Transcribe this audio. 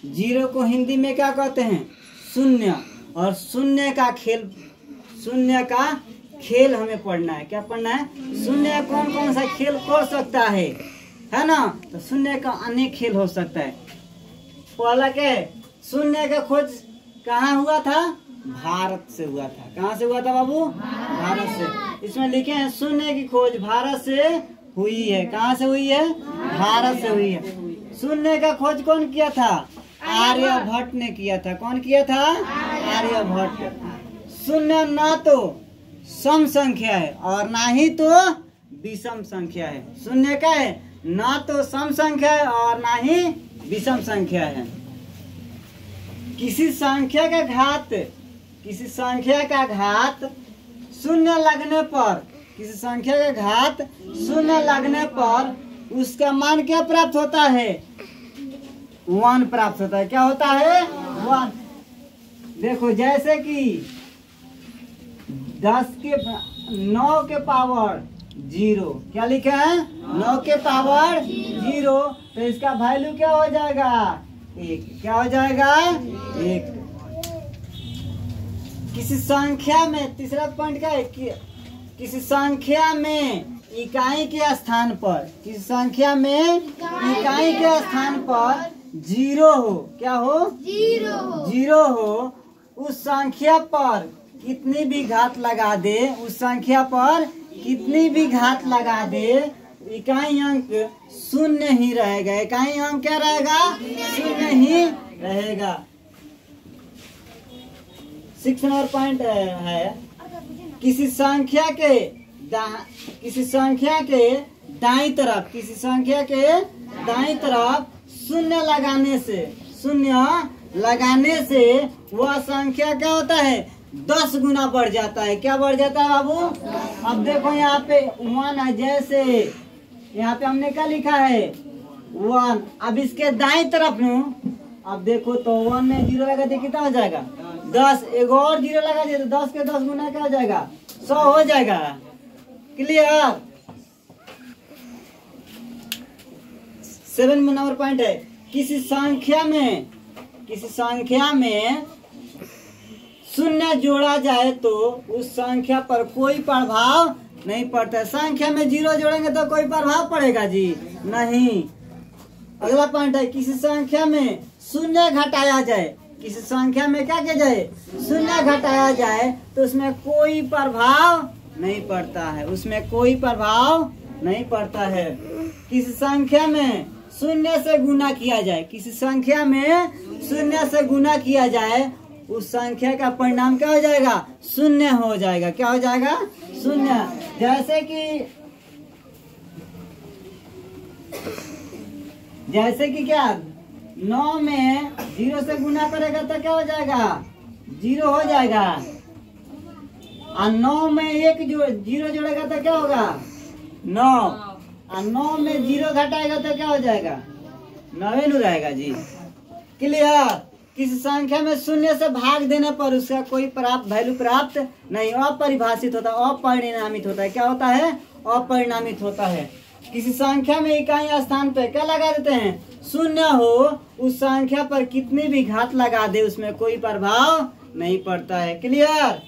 Zero को हिंदी में क्या कहते हैं? शून्य। और शून्य का खेल हमें पढ़ना है। क्या पढ़ना है? शून्य कौन कौन सा खेल कर सकता है ना? तो शून्य का अनेक खेल हो सकता है। पहला के शून्य का खोज कहाँ हुआ था? भारत से हुआ था। कहाँ से हुआ था बाबू? भारत से। इसमें लिखे हैं शून्य की खोज भारत से हुई है। कहाँ से हुई है? भारत से हुई है। शून्य का खोज कौन किया था? आर्यभट्ट ने किया था। कौन किया था? आर्यभट्ट। शून्य ना तो सम संख्या है और ना ही तो विषम संख्या है। शून्य का है ना तो सम संख्या है और ना ही विषम संख्या है। किसी संख्या का घात शून्य लगने पर उसका मान क्या प्राप्त होता है? 1 प्राप्त होता है। क्या होता है? 1। देखो जैसे कि 9 के पावर 0। क्या लिखा है? 9 के पावर 0। तो इसका वैल्यू क्या हो जाएगा? 1। क्या हो जाएगा? 1। किसी संख्या में, तीसरा पॉइंट क्या है? किसी संख्या में इकाई के स्थान पर, किसी संख्या में इकाई के स्थान पर 0 हो। क्या हो? 0 हो। उस संख्या पर कितनी भी घात लगा दे, इकाई अंक शून्य ही रहेगा। इकाई अंक क्या रहेगा? शून्य ही रहेगा। 6 नंबर पॉइंट है किसी संख्या के दाईं तरफ शून्य लगाने से वह संख्या क्या होता है? 10 गुना बढ़ जाता है। क्या बढ़ जाता है बाबू? अब देखो यहाँ पे 1 है। जैसे यहाँ पे हमने क्या लिखा है? 1। अब इसके दाईं तरफ अब देखो तो 1 में 0 लगा दे कितना हो जाएगा? 10। एक और 0 लगा दिया तो 10 के 10 गुना क्या हो जाएगा? 100 हो जाएगा। क्लियर? 7 नंबर पॉइंट है किसी संख्या में शून्य जोड़ा जाए तो उस संख्या पर कोई प्रभाव नहीं पड़ता। संख्या में 0 जोड़ेंगे तो कोई प्रभाव पड़ेगा जी? नहीं। अगला पॉइंट है किसी संख्या में शून्य घटाया जाए। किसी संख्या में क्या किया जाए? शून्य घटाया जाए तो उसमें कोई प्रभाव नहीं पड़ता है। किसी संख्या में शून्य से गुना किया जाए, उस संख्या का परिणाम क्या हो जाएगा? शून्य हो जाएगा। क्या हो जाएगा? शून्य। जैसे कि क्या 9 में 0 से गुना करेगा तो क्या हो जाएगा? 0 हो जाएगा। और 9 में 1 0 जोड़ेगा तो क्या होगा? 9। और 9 में 0 घटाएगा तो क्या हो जाएगा? 9 रहेगा जी। क्लियर? किसी संख्या में शून्य से भाग देने पर उसका कोई वैल्यू प्राप्त नहीं, अपरिभाषित होता है, अपरिणामित होता है। क्या होता है? अपरिणामित होता है। किसी संख्या में इकाई स्थान पे क्या लगा देते हैं? शून्य हो। उस संख्या पर कितनी भी घात लगा दे उसमें कोई प्रभाव नहीं पड़ता है। क्लियर?